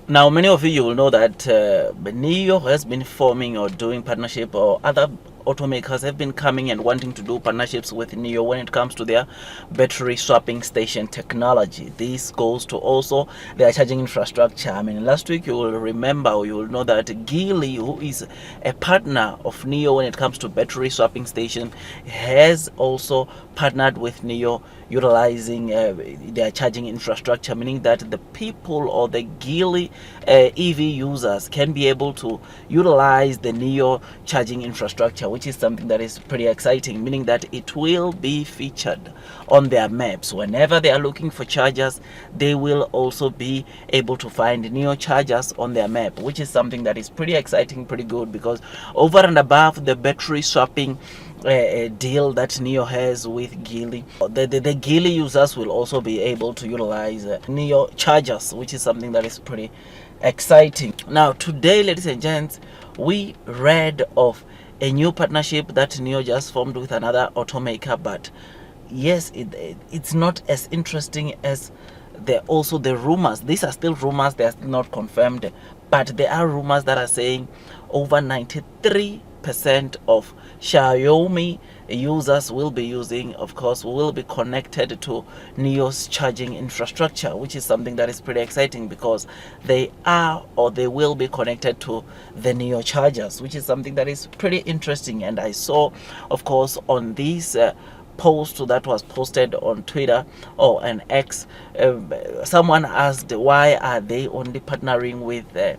Now, many of you will know that Nio has been forming or doing partnership, or other automakers have been coming and wanting to do partnerships with Nio when it comes to their battery swapping station technology. This goes to also their charging infrastructure. I mean, last week you will remember, or you will know that Geely, who is a partner of Nio when it comes to battery swapping station, has also partnered with Nio utilizing their charging infrastructure, meaning that the people or the Geely EV users can be able to utilize the Nio charging infrastructure, which is something that is pretty exciting, meaning that it will be featured on their maps. Whenever they are looking for chargers, they will also be able to find Nio chargers on their map, which is something that is pretty exciting, pretty good, because over and above the battery swapping deal that Nio has with Geely, the Geely users will also be able to utilize Nio chargers, which is something that is pretty exciting. Now, today, ladies and gents, we read of a new partnership that Nio just formed with another automaker, but yes, it's not as interesting as the rumors. These are still rumors, they are still not confirmed, but there are rumors that are saying over 93% of Xiaomi users will be using, of course, will be connected to Nio's charging infrastructure, which is something that is pretty exciting, because they are, or they will be connected to the Nio chargers, which is something that is pretty interesting. And I saw, of course, on these post that was posted on Twitter or an X, someone asked, why are they only partnering with the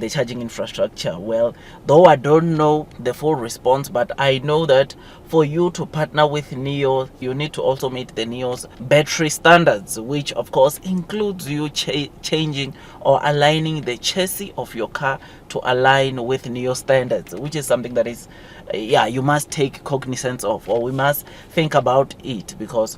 charging infrastructure? Well, though I don't know the full response, but I know that for you to partner with Nio, you need to also meet the Nio's battery standards, which of course includes you changing or aligning the chassis of your car to align with Nio standards, which is something that is you must take cognizance of, or we must think about it, because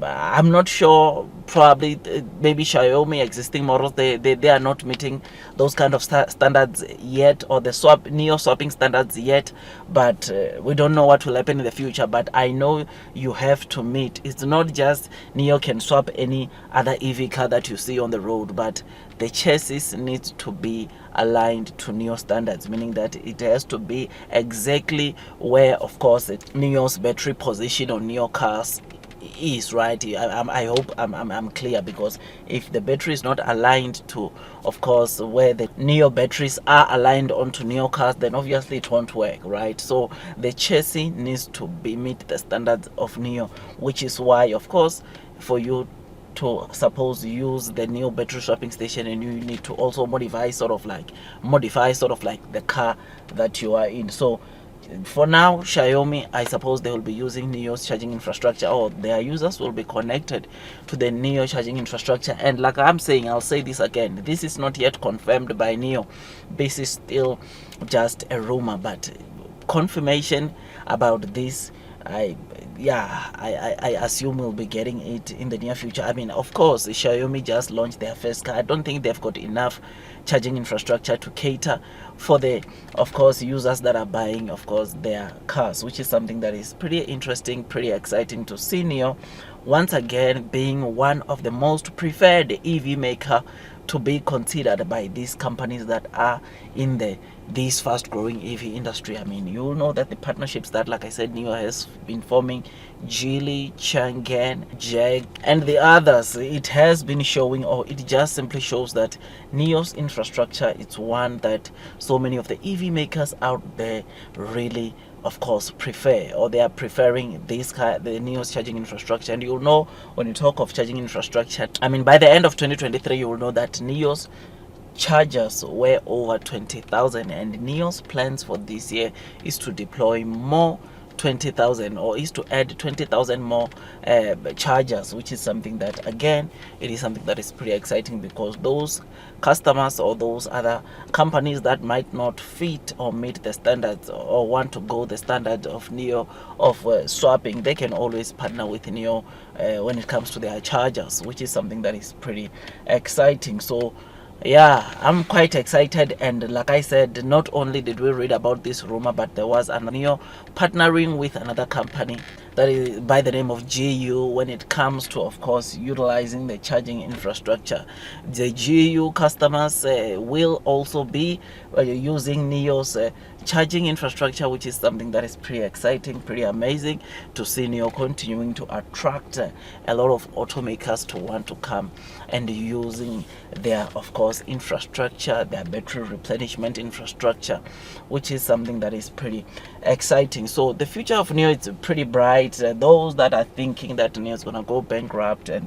I'm not sure, probably maybe Xiaomi existing models, they are not meeting those kind of standards yet, or the Nio swapping standards yet, but we don't know what will happen in the future. But I know you have to meet, it's not just Nio can swap any other EV car that you see on the road, but the chassis needs to be aligned to Nio standards, meaning that it has to be exactly where, of course, Nio's battery position on Nio cars is, right? I hope I'm clear, because if the battery is not aligned to, of course, where the Nio batteries are aligned onto Nio cars, then obviously it won't work, right? So the chassis needs to be meet the standards of Nio, which is why, of course, for you to suppose use the Nio battery swapping station, and you need to also modify sort of like the car that you are in. So for now, Xiaomi, I suppose they will be using Nio's charging infrastructure, or their users will be connected to the Nio charging infrastructure. And like I'm saying, I'll say this again, this is not yet confirmed by Nio. This is still just a rumor, but confirmation about this, I assume we'll be getting it in the near future. I mean, of course, Xiaomi just launched their first car. I don't think they've got enough charging infrastructure to cater for the, of course, users that are buying, of course, their cars, which is something that is pretty interesting, pretty exciting to see Nio once again being one of the most preferred EV maker to be considered by these companies that are in this fast growing EV industry. I mean, you will know that the partnerships that, like I said, Nio has been forming, Geely, Changan, Jag, and the others, it has been showing, or it just simply shows that Nio's infrastructure, it's one that so many of the EV makers out there really, of course, prefer, or they are preferring this car, the Nio's charging infrastructure. And you'll know, when you talk of charging infrastructure, I mean, by the end of 2023, you will know that Nio's chargers were over 20,000, and Nio's plans for this year is to deploy more 20,000, or is to add 20,000 more chargers, which is something that, again, it is something that is pretty exciting, because those customers or those other companies that might not fit or meet the standards, or want to go the standard of Nio of swapping, they can always partner with Nio when it comes to their chargers, which is something that is pretty exciting. So Yeah, I'm quite excited, and like I said, not only did we read about this rumor, but there was an Nio partnering with another company that is by the name of GU when it comes to, of course, utilizing the charging infrastructure. The GU customers will also be using Nio's charging infrastructure, which is something that is pretty exciting, pretty amazing to see Nio continuing to attract a lot of automakers to want to come and using their, of course, infrastructure, their battery replenishment infrastructure, which is something that is pretty exciting. So the future of Nio is pretty bright. Those that are thinking that Nio is gonna go bankrupt and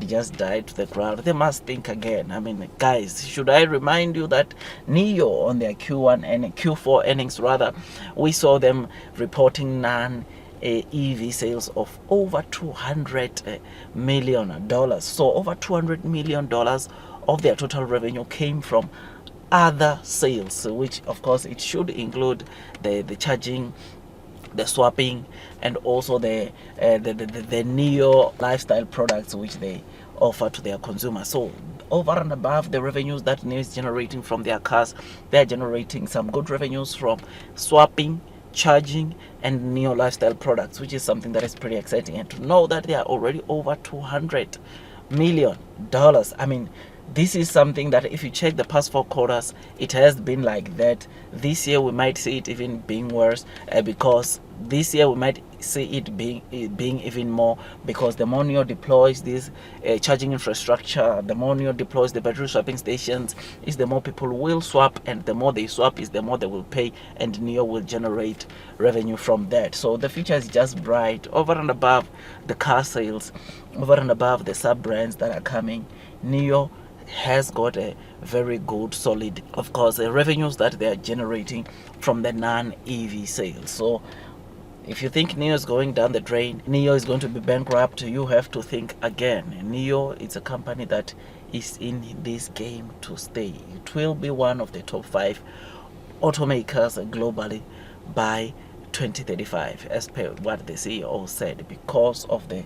just die to the ground, they must think again. I mean, guys, should I remind you that Nio on their Q1 and Q4 earnings rather, we saw them reporting EV sales of over $200 million. So over $200 million of their total revenue came from other sales, which of course it should include the charging, the swapping, and also the Nio lifestyle products which they offer to their consumers. So over and above the revenues that Nio is generating from their cars, they're generating some good revenues from swapping, charging, and Nio lifestyle products, which is something that is pretty exciting. And to know that they are already over $200 million, I mean, this is something that if you check the past 4 quarters, it has been like that. This year we might see it even being worse, because this year we might see it being even more, because the more Nio deploys this charging infrastructure, the more Nio deploys the battery swapping stations, is the more people will swap, and the more they swap is the more they will pay, and Nio will generate revenue from that. So the future is just bright. Over and above the car sales, over and above the sub brands that are coming, Nio has got a very good solid, of course, revenues that they are generating from the non-EV sales. So if you think Nio is going down the drain, Nio is going to be bankrupt, you have to think again. Nio is a company that is in this game to stay. It will be one of the top 5 automakers globally by 2035, as per what the CEO said, because of the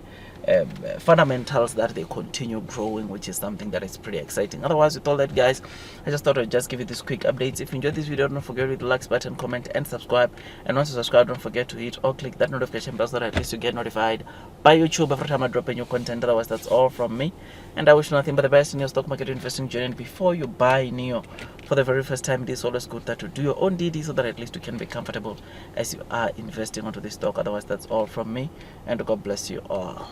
fundamentals that they continue growing, which is something that is pretty exciting. Otherwise, with all that, guys, I just thought I'd just give you this quick updates. If you enjoyed this video, don't forget to hit the like button, comment, and subscribe. And once you subscribe, don't forget to hit or click that notification bell so that at least you get notified by YouTube every time I drop a new content. Otherwise, that's all from me, and I wish you nothing but the best in your stock market investing journey. And before you buy Nio for the very first time, it is always good that you do your own DD so that at least you can be comfortable as you are investing onto this stock. Otherwise, that's all from me, and God bless you all.